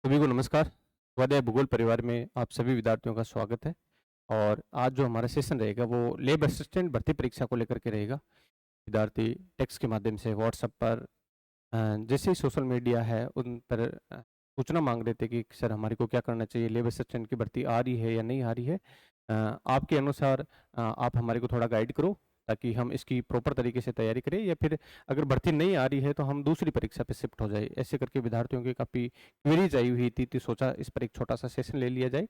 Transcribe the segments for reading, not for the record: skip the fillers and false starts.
सभी को नमस्कार। स्वाध्याय भूगोल परिवार में आप सभी विद्यार्थियों का स्वागत है। और आज जो हमारा सेशन रहेगा वो लैब असिस्टेंट भर्ती परीक्षा को लेकर के रहेगा। विद्यार्थी टेक्स्ट के माध्यम से व्हाट्सएप पर जैसे ही सोशल मीडिया है उन पर सूचना मांग रहे थे कि सर हमारे को क्या करना चाहिए, लैब असिस्टेंट की भर्ती आ रही है या नहीं आ रही है। आपके अनुसार आप हमारे को थोड़ा गाइड करो ताकि हम इसकी प्रॉपर तरीके से तैयारी करें, या फिर अगर भर्ती नहीं आ रही है तो हम दूसरी परीक्षा पे शिफ्ट हो जाए। ऐसे करके विद्यार्थियों की काफ़ी क्वेरीज आई हुई थी, तो सोचा इस पर एक छोटा सा सेशन ले लिया जाए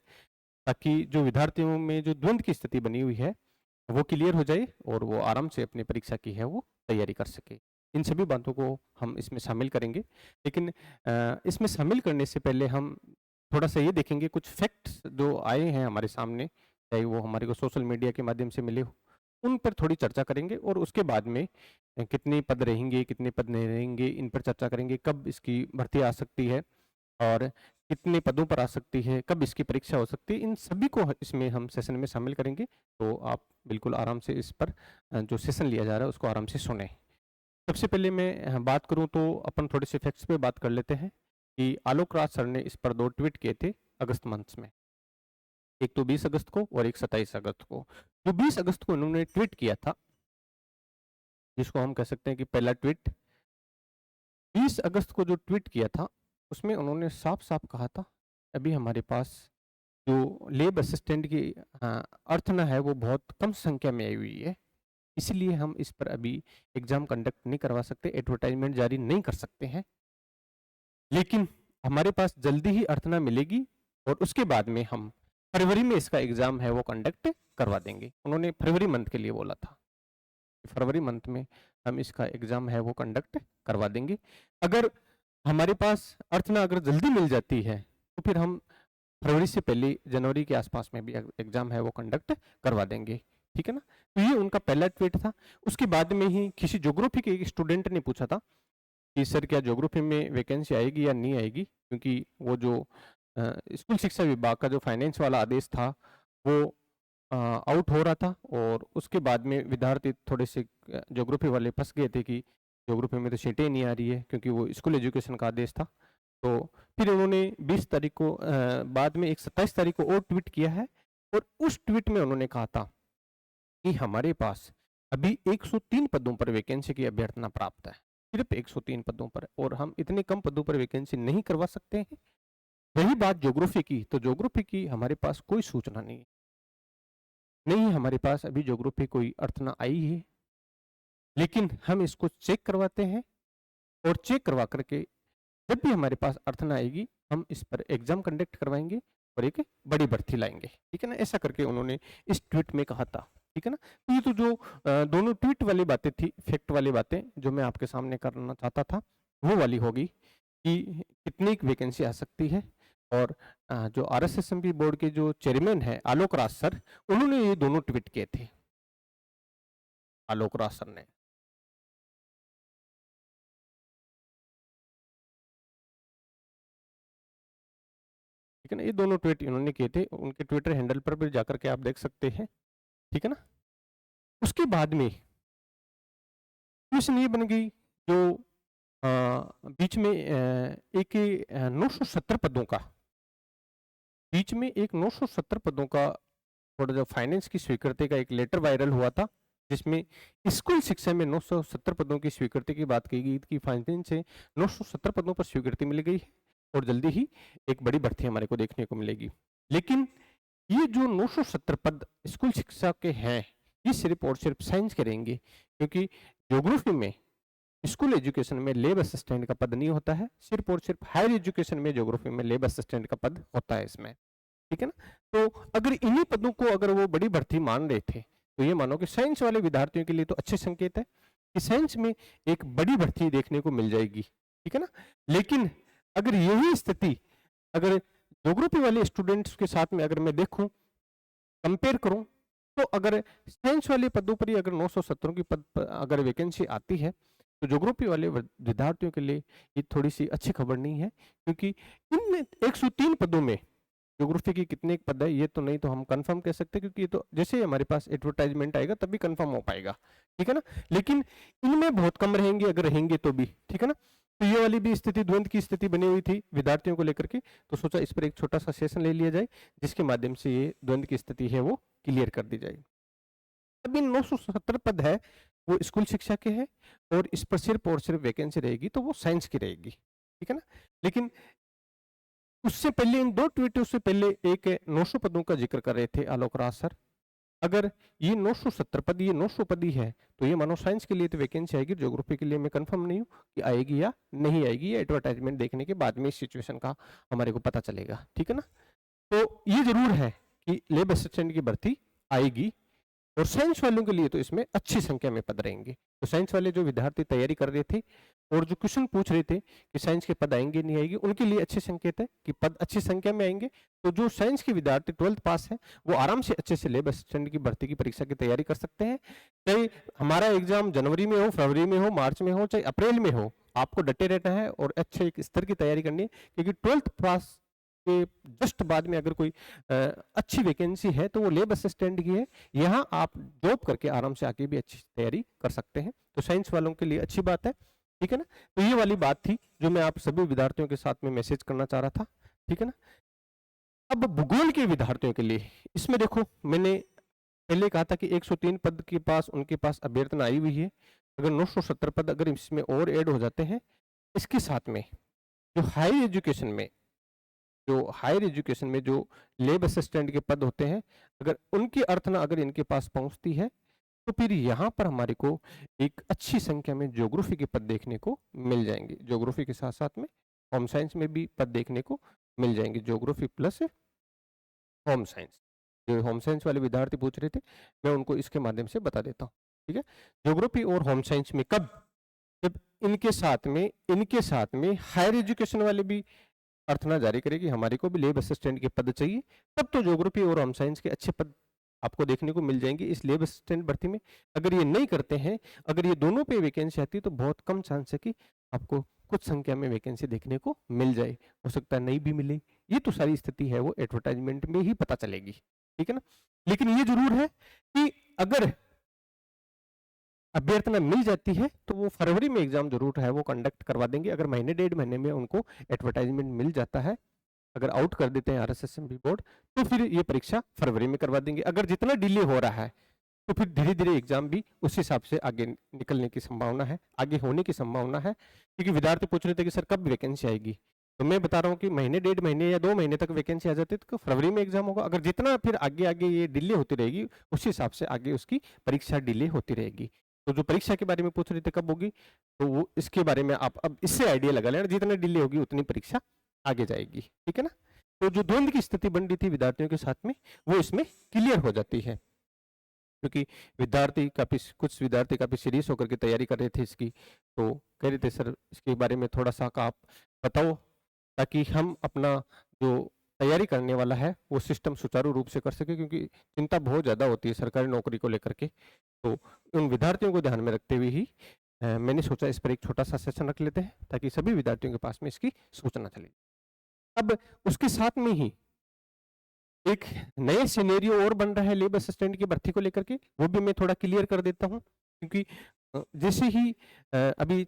ताकि जो विद्यार्थियों में जो द्वंद्व की स्थिति बनी हुई है वो क्लियर हो जाए और वो आराम से अपनी परीक्षा की है वो तैयारी कर सके। इन सभी बातों को हम इसमें शामिल करेंगे, लेकिन इसमें शामिल करने से पहले हम थोड़ा सा ये देखेंगे कुछ फैक्ट्स जो आए हैं हमारे सामने, चाहे वो हमारे को सोशल मीडिया के माध्यम से मिले हो, उन पर थोड़ी चर्चा करेंगे और उसके बाद में कितने पद रहेंगे, कितने पद नहीं रहेंगे, इन पर चर्चा करेंगे। कब इसकी भर्ती आ सकती है और कितने पदों पर आ सकती है, कब इसकी परीक्षा हो सकती है, इन सभी को इसमें हम सेशन में शामिल करेंगे। तो आप बिल्कुल आराम से इस पर जो सेशन लिया जा रहा है उसको आराम से सुने। सबसे पहले मैं बात करूं तो अपन थोड़े से फैक्ट्स पे बात कर लेते हैं कि आलोक राज सर ने इस पर 2 ट्वीट किए थे अगस्त मंथ में। एक तो 20 अगस्त को और एक 27 अगस्त को। जो 20 अगस्त को इन्होंने ट्वीट किया था, जिसको हम कह सकते हैं कि पहला ट्वीट, 20 अगस्त को जो ट्वीट किया था उसमें उन्होंने साफ-साफ कहा था, अभी हमारे पास जो लैब असिस्टेंट की अर्थना है वो बहुत कम संख्या में आई हुई है, इसलिए हम इस पर अभी एग्जाम कंडक्ट नहीं करवा सकते, एडवर्टाइजमेंट जारी नहीं कर सकते हैं। लेकिन हमारे पास जल्दी ही अर्थना मिलेगी और उसके बाद में हम फरवरी में इसका एग्जाम है वो कंडक्ट करवा देंगे। उन्होंने फरवरी मंथ के लिए बोला था, फरवरी मंथ में हम इसका एग्जाम है वो कंडक्ट करवा देंगे। अगर हमारे पास अर्थना अगर जल्दी मिल जाती है तो फिर हम फरवरी से पहले जनवरी के आसपास में भी एग्जाम है वो कंडक्ट करवा देंगे। ठीक है ना। तो ये उनका पहला ट्वीट था। उसके बाद में ही किसी ज्योग्राफी के एक स्टूडेंट ने पूछा था कि सर क्या ज्योग्राफी में वैकेंसी आएगी या नहीं आएगी, क्योंकि वो जो स्कूल शिक्षा विभाग का जो फाइनेंस वाला आदेश था वो आउट हो रहा था और उसके बाद में विद्यार्थी थोड़े से ज्योग्राफी वाले फंस गए थे कि ज्योग्राफी में तो सीटें नहीं आ रही है, क्योंकि वो स्कूल एजुकेशन का आदेश था। तो फिर उन्होंने 20 तारीख को बाद में एक 27 तारीख को और ट्वीट किया है और उस ट्वीट में उन्होंने कहा था कि हमारे पास अभी 103 पदों पर वैकेंसी की अभ्यर्थना प्राप्त है, सिर्फ 103 पदों पर, और हम इतने कम पदों पर वैकेंसी नहीं करवा सकते हैं। रही बात ज्योग्राफी की, तो ज्योग्राफी की हमारे पास कोई सूचना नहीं है, नहीं हमारे पास अभी ज्योग्राफी कोई अर्थना आई है, लेकिन हम इसको चेक करवाते हैं और चेक करवा करके जब भी हमारे पास अर्थना आएगी हम इस पर एग्जाम कंडक्ट करवाएंगे और एक बड़ी भर्ती लाएंगे। ठीक है ना, ऐसा करके उन्होंने इस ट्वीट में कहा था। ठीक है ना। तो ये तो जो दोनों ट्वीट वाली बातें थी, फैक्ट वाली बातें जो मैं आपके सामने करना चाहता था वो वाली होगी कि कितनी वैकेंसी आ सकती है। और जो आरएसएसएमपी बोर्ड के जो चेयरमैन है आलोक राज सर, उन्होंने ये दोनों ट्वीट किए थे, आलोक राज सर ने। ठीक है ना, ये दोनों ट्वीट इन्होंने किए थे, उनके ट्विटर हैंडल पर भी जाकर के आप देख सकते हैं। ठीक है ना। उसके बाद में क्वेश्चन ये बन गई जो बीच में एक 970 पदों का, बीच में एक 970 पदों का थोड़ा जो फाइनेंस की स्वीकृति का एक लेटर वायरल हुआ था, जिसमें स्कूल शिक्षा में 970 पदों की स्वीकृति की बात की गई कि फाइनेंस से 970 पदों पर स्वीकृति मिल गई है और जल्दी ही एक बड़ी भर्ती हमारे को देखने को मिलेगी। लेकिन ये जो 970 पद स्कूल शिक्षा के हैं ये सिर्फ और सिर्फ साइंस के रहेंगे, क्योंकि ज्योग्राफी में स्कूल एजुकेशन में लैब असिस्टेंट का पद नहीं होता है, सिर्फ और सिर्फ हायर एजुकेशन में ज्योग्राफी में लैब असिस्टेंट का पद होता है इसमें। ठीक है ना। तो अगर इन्हीं पदों को अगर वो बड़ी भर्ती मान रहे थे तो ये मानो कि साइंस वाले विद्यार्थियों के लिए तो अच्छे संकेत है कि साइंस में एक बड़ी भर्ती देखने को मिल जाएगी। ठीक है ना। लेकिन अगर यही स्थिति अगर ज्योग्राफी वाले स्टूडेंट्स के साथ में अगर मैं देखूं, कंपेयर करूं, तो अगर साइंस वाले पदों पर ही अगर 970 की पद पर अगर वैकेंसी आती है तो ज्योग्राफी वाले विद्यार्थियों के लिए ये थोड़ी सी अच्छी खबर नहीं है, क्योंकि इन 103 पदों में ज्योग्राफी की कितने पद है ये तो नहीं तो हम कंफर्म कह सकते, क्योंकि ये तो जैसे ही हमारे पास एडवर्टाइजमेंट आएगा तभी कंफर्म हो पाएगा। ठीक है ना। लेकिन इनमें बहुत कम रहेंगे अगर रहेंगे तो भी। ठीक है ना। तो ये वाली भी स्थिति द्वंद की स्थिति बनी हुई थी विद्यार्थियों को लेकर के, तो सोचा इस पर एक छोटा सा सेशन ले लिया जाए जिसके माध्यम से ये द्वंद की स्थिति है वो क्लियर कर दी जाए। अभी 970 पद है वो स्कूल शिक्षा के हैं और इस पर सिर्फ और सिर्फ वैकेंसी रहेगी तो वो साइंस की रहेगी, ठीक है ना। लेकिन उससे पहले इन दो ट्वीटों से पहले एक 900 पदों का जिक्र कर रहे थे आलोक राज सर। अगर ये 970 पद, ये 900 पद ही है, तो ये मानो साइंस के लिए तो वैकेंसी आएगी, ज्योग्राफी के लिए मैं कंफर्म नहीं हूँ कि आएगी या नहीं आएगी, ये एडवर्टाइजमेंट देखने के बाद में इस सिचुएशन का हमारे को पता चलेगा, ठीक है ना। तो ये जरूर है कि लैब असिस्टेंट की भर्ती आएगी और साइंस वालों के लिए तो इसमें अच्छी संख्या में पद रहेंगे। तो साइंस वाले जो विद्यार्थी तैयारी कर रहे थे और जो क्वेश्चन पूछ रहे थे कि साइंस के पद आएंगे नहीं आएंगे, उनके लिए अच्छे संकेत है कि पद अच्छी संख्या में आएंगे। तो जो साइंस के विद्यार्थी 12th पास है वो आराम से अच्छे से लैब असिस्टेंट की भर्ती की परीक्षा की तैयारी कर सकते हैं। चाहे हमारा एग्जाम जनवरी में हो, फरवरी में हो, मार्च में हो, चाहे अप्रैल में हो, आपको डटे रहना है और अच्छे एक स्तर की तैयारी करनी है, क्योंकि 12th पास के जस्ट बाद में अगर कोई अच्छी वैकेंसी है तो वो लैब असिस्टेंट की है। यहाँ आप जॉब करके आराम से आके भी अच्छी तैयारी कर सकते हैं, तो साइंस वालों के लिए अच्छी बात है, ठीक है ना। तो ये वाली बात थी जो मैं आप सभी विद्यार्थियों के साथ में मैसेज करना चाह रहा था, ठीक है ना। अब भूगोल के विद्यार्थियों के लिए इसमें देखो, मैंने पहले कहा था कि 103 पद के पास उनके पास अभ्यर्थना आई हुई है। अगर 970 पद अगर इसमें और ऐड हो जाते हैं, इसके साथ में जो हाई एजुकेशन में जो हायर एजुकेशन में जो लैब असिस्टेंट के पद होते हैं, अगर उनकी अर्थना अगर इनके पास पहुंचती है तो फिर यहाँ पर हमारे को एक अच्छी संख्या में ज्योग्राफी के पद देखने को मिल जाएंगे। ज्योग्राफी के साथ साथ में होम साइंस में भी पद देखने को मिल जाएंगे, ज्योग्राफी प्लस होम साइंस। जो होम साइंस वाले विद्यार्थी पूछ रहे थे, मैं उनको इसके माध्यम से बता देता हूँ, ठीक है। ज्योग्राफी और होम साइंस में कब, जब इनके साथ में हायर एजुकेशन वाले भी अर्थना जारी करेगी हमारे को भी लैब असिस्टेंट के पद चाहिए, तब तो ज्योग्राफी और होम साइंस के अच्छे पद आपको देखने को मिल जाएंगे इस लैब असिस्टेंट भर्ती में। अगर ये नहीं करते हैं, अगर ये दोनों पे वैकेंसी आती है तो बहुत कम चांस है कि आपको कुछ संख्या में वैकेंसी देखने को मिल जाए, हो सकता है नहीं भी मिले। ये तो सारी स्थिति है वो एडवर्टाइजमेंट में ही पता चलेगी, ठीक है ना। लेकिन ये जरूर है कि अगर अभ्यर्थना मिल जाती है तो वो फरवरी में एग्जाम जरूर है वो कंडक्ट करवा देंगे। अगर महीने डेढ़ महीने में उनको एडवर्टाइजमेंट मिल जाता है, अगर आउट कर देते हैं आरएसएसएमबी बोर्ड, तो फिर ये परीक्षा फरवरी में करवा देंगे। अगर जितना डिले हो रहा है तो फिर धीरे धीरे एग्जाम भी उस हिसाब से आगे निकलने की संभावना है, आगे होने की संभावना है। क्योंकि विद्यार्थी पूछ रहे थे कि सर कब वैकेंसी आएगी, तो मैं बता रहा हूँ कि महीने डेढ़ महीने या 2 महीने तक वैकेंसी आ जाती है तो फरवरी में एग्जाम होगा। अगर जितना फिर आगे आगे ये डिले होती रहेगी उस हिसाब से आगे उसकी परीक्षा डिले होती रहेगी। तो जो परीक्षा के बारे में पूछ रहे थे कब होगी, तो वो इसके बारे में आप अब इससे आइडिया लगा लेना, जितनी डिले होगी उतनी परीक्षा आगे जाएगी, ठीक है ना। तो जो द्वंद की स्थिति बन रही थी विद्यार्थियों के साथ में वो इसमें क्लियर हो जाती है, क्योंकि कुछ विद्यार्थी काफी सीरियस होकर के तैयारी कर रहे थे इसकी, तो कह रहे थे सर इसके बारे में थोड़ा सा आप बताओ ताकि हम अपना जो तैयारी करने वाला है वो सिस्टम सुचारू रूप से कर सके, क्योंकि चिंता बहुत ज्यादा होती है सरकारी नौकरी को लेकर के। तो उन विद्यार्थियों को ध्यान में रखते हुए ही मैंने सोचा इस पर एक छोटा सा सेशन रख लेते हैं ताकि सभी विद्यार्थियों के पास में इसकी सूचना चले। अब उसके साथ में ही एक नए सिनेरियो और बन रहा है लैब असिस्टेंट की भर्ती को लेकर के, वो भी मैं थोड़ा क्लियर कर देता हूं। क्योंकि जैसे ही अभी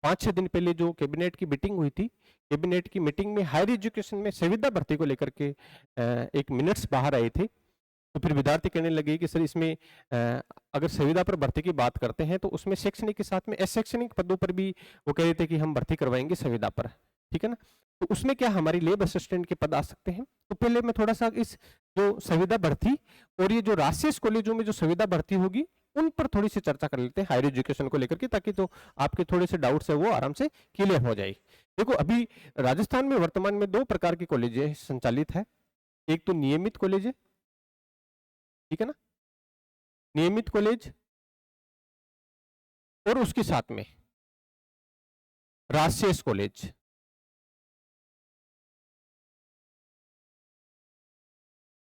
5-6 दिन पहले जो कैबिनेट की मीटिंग हुई थी, कैबिनेट की मीटिंग में हायर एजुकेशन में संविदा भर्ती को लेकर के एक मिनट्स बाहर आए थे। तो फिर विद्यार्थी कहने लगे कि सर इसमें अगर संविदा पर भर्ती की बात करते हैं तो उसमें शैक्षणिक के साथ में अशैक्षणिक पदों पर भी वो कह रहे थे कि हम भर्ती करवाएंगे संविदा पर, ठीक है ना। तो उसमें क्या हमारी लैब असिस्टेंट के पद आ सकते हैं। तो पहले मैं थोड़ा सा इस जो संविदा भर्ती और ये जो राजशेष कॉलेजों में जो संविदा भर्ती होगी उन पर थोड़ी सी चर्चा कर लेते हैं हायर एजुकेशन को लेकर के, ताकि तो आपके थोड़े से डाउट्स है वो आराम से क्लियर हो जाए। देखो अभी राजस्थान में वर्तमान में 2 प्रकार के कॉलेज संचालित है, एक तो नियमित कॉलेज है, ठीक है ना, नियमित कॉलेज, और उसके साथ में राजशेष कॉलेज।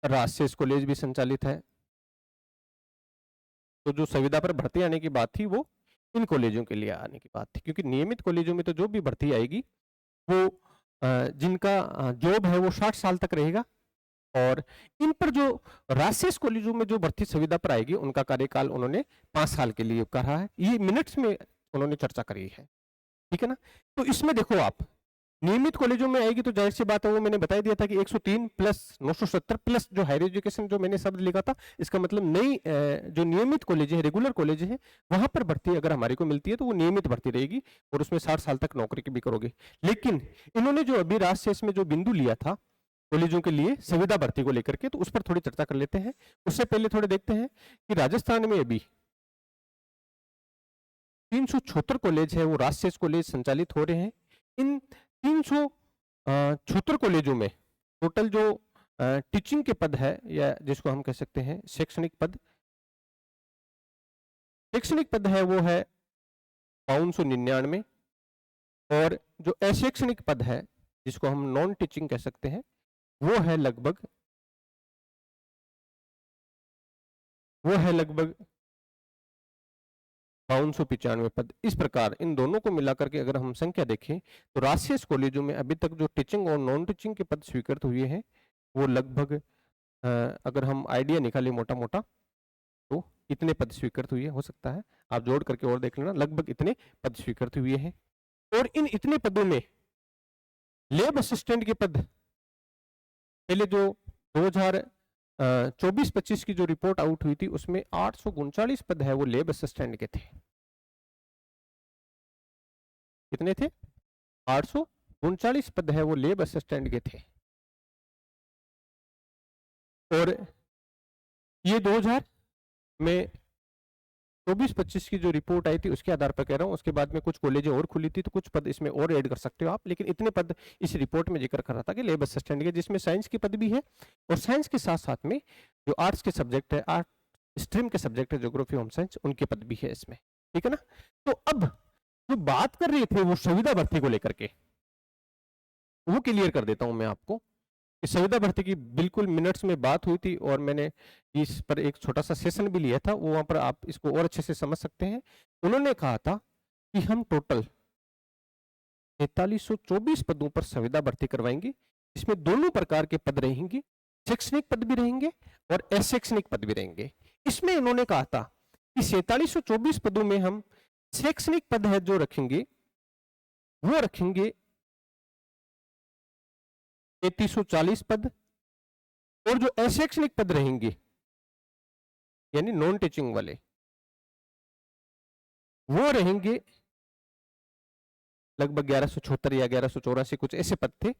राजशेष कॉलेज भी संचालित है। तो जो संविदा पर भर्ती आने की बात थी वो इन कॉलेजों के लिए आने की बात थी, क्योंकि नियमित कॉलेजों में तो जो भी भर्ती आएगी वो जिनका जॉब है वो 60 साल तक रहेगा, और इन पर जो राजशेष कॉलेजों में जो भर्ती संविदा पर आएगी उनका कार्यकाल उन्होंने 5 साल के लिए कहा है। ये मिनट्स में उन्होंने चर्चा करी है। ठीक है ना। तो इसमें देखो आप नियमित कॉलेजों में आएगी तो जाहिर सी बात है, वो मैंने बता दिया था कि 103 प्लस 970 प्लस जो हायर एजुकेशन जो मैंने शब्द लिखा था, इसका मतलब नई जो नियमित कॉलेज है, रेगुलर कॉलेज है, वहां पर भर्ती अगर हमारे को मिलती है तो वो नियमित भर्ती रहेगी और उसमें 60 साल तक नौकरी की भी करोगे। लेकिन इन्होंने जो अभी राजशेष में जो बिंदु लिया था कॉलेजों के लिए संविदा भर्ती को लेकर के, तो उस पर थोड़ी चर्चा कर लेते हैं। उससे पहले थोड़े देखते हैं कि राजस्थान में अभी 376 कॉलेज है वो राजशेष कॉलेज संचालित हो रहे हैं। इन 376 कॉलेजों में टोटल जो टीचिंग के पद है, या जिसको हम कह सकते हैं शैक्षणिक पद है, वो है 599। और जो अशैक्षणिक पद है, जिसको हम नॉन टीचिंग कह सकते हैं, वो है लगभग 595 पद। इस प्रकार इन दोनों को मिलाकर के अगर हम संख्या देखें तो राजशेष कॉलेजों में अभी तक जो टीचिंग और नॉन टीचिंग के पद स्वीकृत हुए हैं वो लगभग अगर हम आइडिया निकालें मोटा मोटा तो इतने पद स्वीकृत हुए, हो सकता है आप जोड़ करके और देख लेना, लगभग इतने पद स्वीकृत हुए हैं। और इन इतने पदों में लैब असिस्टेंट के पद पहले जो 2024-25 की जो रिपोर्ट आउट हुई थी उसमें 839 पद है वो लैब असिस्टेंट के थे। कितने थे? 839 पद है वो लैब असिस्टेंट के थे। और ये 2000 में 24-25 की जो रिपोर्ट आई थी उसके आधार पर कह रहा हूं। उसके बाद में कुछ कॉलेजें और खुली थी तो कुछ पद इसमें और ऐड कर सकते हो आप, लेकिन इतने पद इस रिपोर्ट में जिक्र कर रहा था कि लैब असिस्टेंट के, जिसमें साइंस के पद भी है और साइंस के साथ साथ में जो आर्ट्स के सब्जेक्ट है, आर्ट स्ट्रीम के सब्जेक्ट है, ज्योग्राफी, होम साइंस, उनके पद भी है इसमें। ठीक है ना। तो अब जो बात कर रहे थे वो संविदा भर्ती को लेकर के, वो क्लियर कर देता हूं मैं आपको। संविदा भर्ती की बिल्कुल मिनट्स में बात हुई थी और मैंने इस पर एक छोटा सा सेशन भी लिया था, वो वहां पर आप इसको और अच्छे से समझ सकते हैं। उन्होंने कहा था कि हम टोटल 4324 पदों पर संविदा भर्ती करवाएंगे, इसमें दोनों प्रकार के पद रहेंगे, शैक्षणिक पद भी रहेंगे और अशैक्षणिक पद भी रहेंगे। इसमें इन्होंने कहा था कि 4324 पदों में हम शैक्षणिक पद है जो रखेंगे वो रखेंगे 3340 पद, और जो अशैक्षणिक पद रहेंगे यानी नॉन टीचिंग वाले वो रहेंगे लगभग 1176 या 1184, कुछ ऐसे पद थे।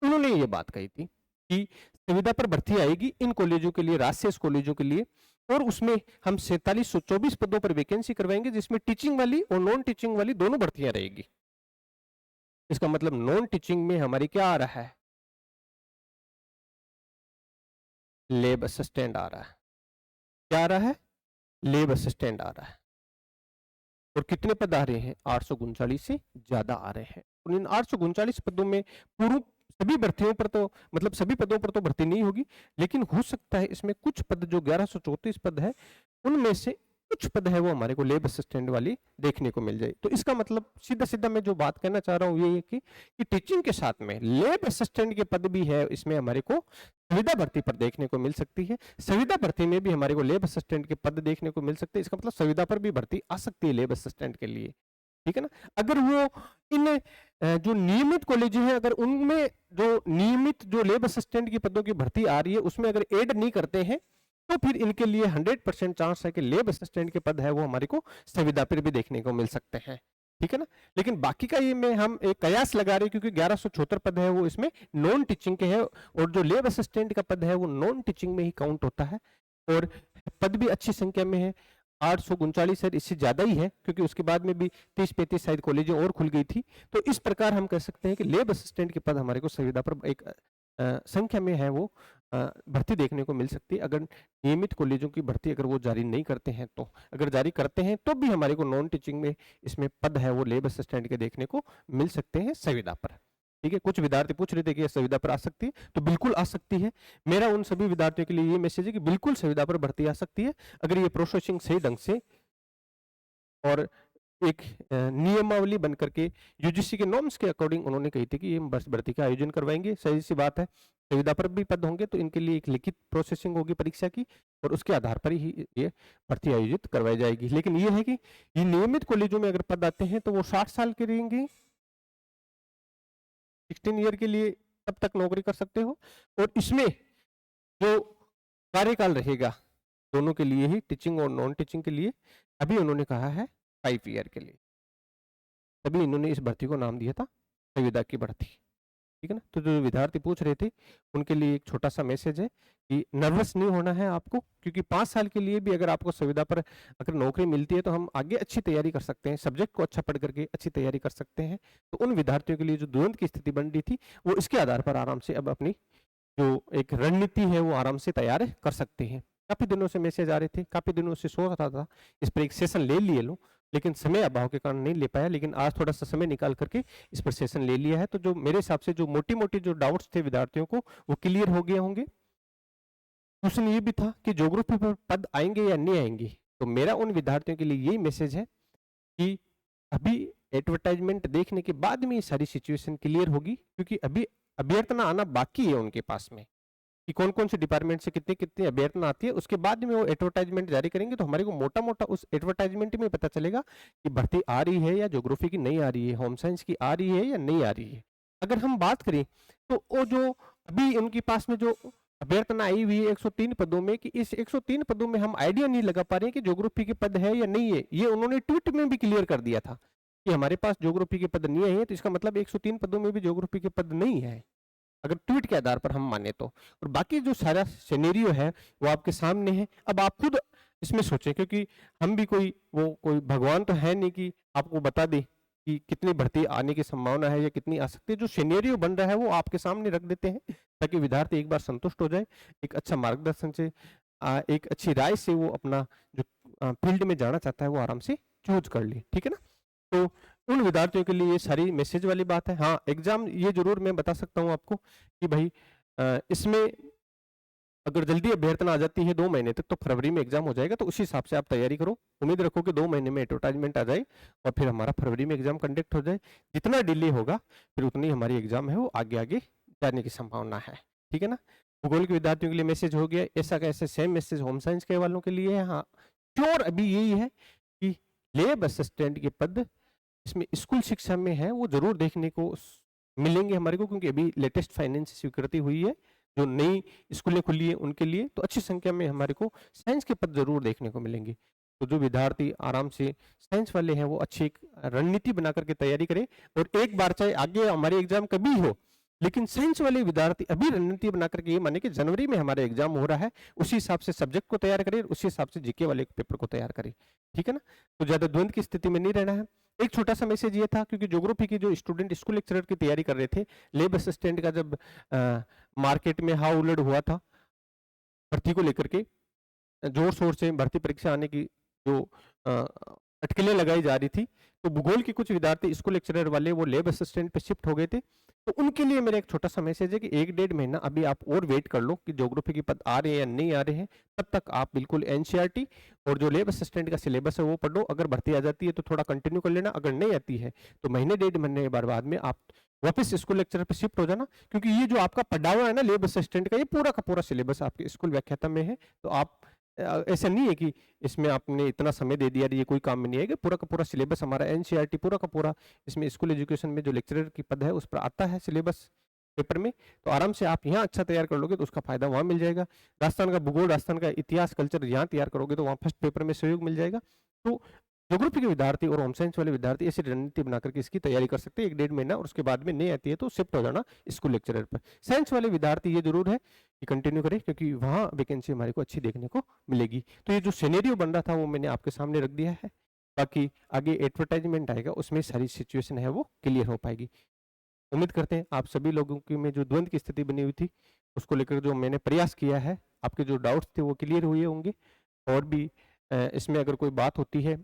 उन्होंने ये बात कही थी कि संविदा पर भर्ती आएगी इन कॉलेजों के लिए, राजशेष कॉलेजों के लिए, और उसमें हम 4724 पदों पर वैकेंसी करवाएंगे जिसमें टीचिंग वाली और नॉन टीचिंग वाली दोनों भर्तियां रहेगी। इसका मतलब नॉन टीचिंग में हमारी क्या आ रहा है? लैब असिस्टेंट आ रहा है। क्या आ रहा है? लैब असिस्टेंट आ रहा है। और कितने पद आ रहे हैं? 839 से ज्यादा आ रहे हैं। और इन 839 पदों में पूर्व सभी भर्तियों पर तो मतलब सभी पदों पर तो भर्ती नहीं होगी, लेकिन हो सकता है इसमें कुछ पद जो 1134 पद है उनमें से कुछ पद है वो हमारे को लैब असिस्टेंट वाली देखने को मिल जाए। तो इसका मतलब सीधा सीधा मैं जो बात कहना चाह रहा हूँ ये है कि टीचिंग के साथ में लैब असिस्टेंट के पद भी है, इसमें हमारे को संविदा भर्ती पर देखने को मिल सकती है। संविदा भर्ती में भी हमारे को लैब असिस्टेंट के पद देखने को मिल सकते हैं। इसका मतलब संविदा पर भी भर्ती आ सकती है लैब असिस्टेंट के लिए। ठीक है ना। अगर वो इन जो नियमित कॉलेज हैं अगर उनमें जो नियमित जो लैब असिस्टेंट की पदों की भर्ती आ रही है उसमें अगर ऐड नहीं करते हैं तो फिर इनके लिए 100% चांस है कि लैब असिस्टेंट के पद है वो हमारे को संविदा पर भी देखने को मिल सकते हैं। ठीक है ना। लेकिन बाकी का ये में हम एक कयास लगा रहे हैं क्योंकि 1176 पद है वो इसमें नॉन टीचिंग के हैं और जो लैब असिस्टेंट का पद है वो नॉन टीचिंग में ही काउंट होता है और पद भी अच्छी संख्या में है। 839 शायद इससे ज्यादा ही है क्योंकि उसके बाद में भी 30-35 शायद कॉलेजें और खुल गई थी। तो इस प्रकार हम कह सकते हैं कि लैब असिस्टेंट के पद हमारे को संविदा पर एक संख्या में है वो भर्ती देखने को मिल सकती है। अगर नियमित कॉलेजों की भर्ती अगर वो जारी नहीं करते हैं तो, अगर जारी करते हैं तो भी हमारे को नॉन टीचिंग में इसमें पद है वो लैब असिस्टेंट के देखने को मिल सकते हैं संविदा पर। ठीक है। कुछ विद्यार्थी पूछ रहे थे कि संविदा पर आ सकती है, तो बिल्कुल आ सकती है। मेरा उन सभी विद्यार्थियों के लिए ये मैसेज है कि बिल्कुल संविदा पर भर्ती आ सकती है अगर ये प्रोसेसिंग सही ढंग से और एक नियमावली बनकर के यूजीसी के नॉर्म्स के अकॉर्डिंग उन्होंने कही थी कि ये भर्ती का आयोजन करवाएंगे। सही सी बात है, संविदा पर भी पद होंगे तो इनके लिए एक लिखित प्रोसेसिंग होगी परीक्षा की और उसके आधार पर ही ये भर्ती आयोजित करवाई जाएगी। लेकिन ये है कि ये नियमित कॉलेजों में अगर पद आते हैं तो वो 60 साल के रहेंगे, 16 ईयर के लिए तब तक नौकरी कर सकते हो, और इसमें जो कार्यकाल रहेगा दोनों के लिए ही, टीचिंग और नॉन टीचिंग के लिए, अभी उन्होंने कहा है 5 ईयर के लिए। तभी इन्होंने इस भर्ती को नाम दिया था संविदा की भर्ती, ठीक है ना। तो जो विद्यार्थी पूछ रहे थे उनके लिए एक छोटा सा मैसेज है कि नर्वस नहीं होना है आपको, क्योंकि 5 साल के लिए भी अगर आपको संविदा पर अगर नौकरी मिलती है तो हम आगे अच्छी तैयारी कर सकते हैं, सब्जेक्ट को अच्छा पढ़ करके अच्छी तैयारी कर सकते हैं। तो उन विद्यार्थियों के लिए जो द्वंद की स्थिति बन रही थी वो इसके आधार पर आराम से अब अपनी जो एक रणनीति है वो आराम से तैयार कर सकते हैं। काफी दिनों से मैसेज आ रहे थे, काफी दिनों से सोच रहा था इस पर एक सेशन ले लिए लो, लेकिन समय अभाव के कारण नहीं ले पाया, लेकिन आज थोड़ा सा समय निकाल करके इस पर सेशन ले लिया है। तो जो मेरे हिसाब से जो मोटी मोटी जो डाउट्स थे विद्यार्थियों को वो क्लियर हो गए होंगे। क्वेश्चन ये भी था कि ज्योग्राफी पर पद आएंगे या नहीं आएंगे, तो मेरा उन विद्यार्थियों के लिए यही मैसेज है कि अभी एडवर्टाइजमेंट देखने के बाद में ये सारी सिचुएशन क्लियर होगी, क्योंकि अभी अभ्यर्थना आना बाकी है उनके पास में कि कौन कौन से डिपार्टमेंट से कितनी कितनी अभ्यर्थना आती है। उसके बाद में वो एडवर्टाइजमेंट जारी करेंगे तो हमारे को मोटा मोटा उस एडवर्टाइजमेंट में पता चलेगा कि भर्ती आ रही है या ज्योग्राफी की नहीं आ रही है, होम साइंस की आ रही है या नहीं आ रही है। अगर हम बात करें तो वो जो अभी उनके पास में जो अभ्यर्थना आई हुई है 103 पदों में, कि इस 103 पदों में हम आइडिया नहीं लगा पा रहे हैं कि ज्योग्राफी के पद है या नहीं है। ये उन्होंने ट्वीट में भी क्लियर कर दिया था कि हमारे पास ज्योग्राफी के पद नहीं है, तो इसका मतलब 103 पदों में भी ज्योग्राफी के पद नहीं है, अगर ट्वीट के आधार पर हम माने तो। और बाकी जो सारा सिनेरियो है वो आपके सामने है, अब आप खुद इसमें सोचें, क्योंकि हम भी कोई भगवान तो है नहीं कि आपको बता दे कि कितनी भर्ती आने की संभावना है या कितनी आ सकती है। जो सिनेरियो बन रहा है वो आपके सामने रख देते हैं ताकि विद्यार्थी एक बार संतुष्ट हो जाए, एक अच्छा मार्गदर्शन से एक अच्छी राय से वो अपना जो फील्ड में जाना चाहता है वो आराम से चूज कर ले, ठीक है ना। तो उन विद्यार्थियों के लिए ये सारी मैसेज वाली बात है। हाँ, एग्जाम ये जरूर मैं बता सकता हूँ आपको कि भाई इसमें अगर जल्दी अभ्यर्थना आ जाती है 2 महीने तक तो फरवरी में एग्जाम हो जाएगा, तो उसी हिसाब से आप तैयारी करो। उम्मीद रखो कि 2 महीने में एडवर्टाइजमेंट आ जाए और फिर हमारा फरवरी में एग्जाम कंडक्ट हो जाए। जितना डिले होगा फिर उतनी हमारी एग्जाम है वो आगे आगे जाने की संभावना है, ठीक है ना। भूगोल के विद्यार्थियों के लिए मैसेज हो गया, ऐसा कैसे सेम मैसेज होम साइंस के वालों के लिए है। हाँ, श्योर अभी यही है कि लैब असिस्टेंट के पद इसमें स्कूल शिक्षा में है वो जरूर देखने को मिलेंगे हमारे को, क्योंकि अभी लेटेस्ट फाइनेंस स्वीकृति हुई है, जो नई स्कूलें खुली है उनके लिए तो अच्छी संख्या में हमारे को साइंस के पद जरूर देखने को मिलेंगे। तो जो विद्यार्थी आराम से साइंस वाले हैं वो अच्छी एक रणनीति बना करके तैयारी करें, और एक बार चाहे आगे हमारे एग्जाम कभी हो, लेकिन साइंस वाले विद्यार्थी अभी रणनीति बना करके ये माने कि जनवरी में हमारा एग्जाम हो रहा है, उसी हिसाब से सब्जेक्ट को तैयार करें, उसी हिसाब से जीके वाले पेपर को तैयार करें, ठीक है ना। तो ज्यादा द्वंद की स्थिति में नहीं रहना है। एक छोटा सा मैसेज ये था, क्योंकि ज्योग्राफी के जो स्टूडेंट स्कूल लेक्चरर की तैयारी कर रहे थे, लैब असिस्टेंट का जब मार्केट में हाउ उलट हुआ था भर्ती को लेकर के, जोर शोर से भर्ती परीक्षा आने की जो अटकलें लगाई जा रही थी, तो भूगोल के कुछ विद्यार्थी स्कूल लेक्चरर वाले वो लैब असिस्टेंट पे शिफ्ट हो गए थे। तो उनके लिए मेरा एक छोटा सा मैसेज है कि 1-1.5 महीना अभी आप और वेट कर लो कि ज्योग्राफी के पद आ रहे हैं या नहीं आ रहे हैं, तब तक आप बिल्कुल एनसीईआरटी और जो लैब असिस्टेंट का सिलेबस है वो पढ़ लो। अगर भर्ती आ जाती है तो थोड़ा कंटिन्यू कर लेना, अगर नहीं आती है तो महीने 1.5 महीने बाद में आप वापस स्कूल लेक्चरर पे शिफ्ट हो जाना, क्योंकि ये जो आपका पढ़ा हुआ है ना लैब असिस्टेंट का, ये पूरा का पूरा सिलेबस आपके स्कूल व्याख्याता में है। तो आप ऐसा नहीं है कि इसमें आपने इतना समय दे दिया ये कोई काम में नहीं आएगा, पूरा का पूरा सिलेबस हमारा एनसीईआरटी पूरा का पूरा इसमें स्कूल एजुकेशन में जो लेक्चरर की पद है उस पर आता है सिलेबस पेपर में। तो आराम से आप यहाँ अच्छा तैयार कर लोगे तो उसका फायदा वहाँ मिल जाएगा। राजस्थान का भूगोल, राजस्थान का इतिहास, कल्चर यहाँ तैयार करोगे तो वहाँ फर्स्ट पेपर में सहयोग मिल जाएगा। तो ज्योग्राफी के विद्यार्थी और होम साइंस वाले विद्यार्थी ऐसी रणनीति बनाकर के इसकी तैयारी कर सकते हैं 1-1.5 महीना, और उसके बाद में नहीं आती है तो शिफ्ट हो जाना स्कूल लेक्चरर पर। साइंस वाले विद्यार्थी ये जरूर है कि कंटिन्यू करें, क्योंकि वहाँ वैकेंसी हमारे को अच्छी देखने को मिलेगी। तो ये जो सिनेरियो बन रहा था वो मैंने आपके सामने रख दिया है, बाकी आगे एडवर्टाइजमेंट आएगा उसमें सारी सिचुएशन है वो क्लियर हो पाएगी। उम्मीद करते हैं आप सभी लोगों की में जो द्वंद की स्थिति बनी हुई थी उसको लेकर जो मैंने प्रयास किया है, आपके जो डाउट्स थे वो क्लियर हुए होंगे। और भी इसमें अगर कोई बात होती है,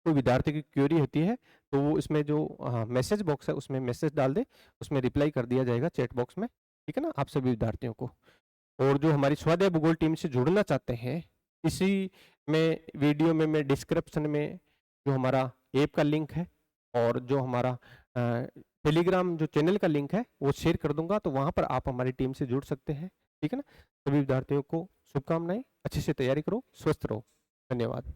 कोई विद्यार्थी की क्वेरी होती है, तो वो इसमें जो मैसेज बॉक्स है उसमें मैसेज डाल दे, उसमें रिप्लाई कर दिया जाएगा चैट बॉक्स में, ठीक है ना, आप सभी विद्यार्थियों को। और जो हमारी स्वाध्याय भूगोल टीम से जुड़ना चाहते हैं, इसी में वीडियो में मैं डिस्क्रिप्शन में जो हमारा ऐप का लिंक है और जो हमारा टेलीग्राम जो चैनल का लिंक है वो शेयर कर दूंगा, तो वहाँ पर आप हमारी टीम से जुड़ सकते हैं। ठीक है ना। सभी विद्यार्थियों को शुभकामनाएं, अच्छे से तैयारी करो, स्वस्थ रहो। धन्यवाद।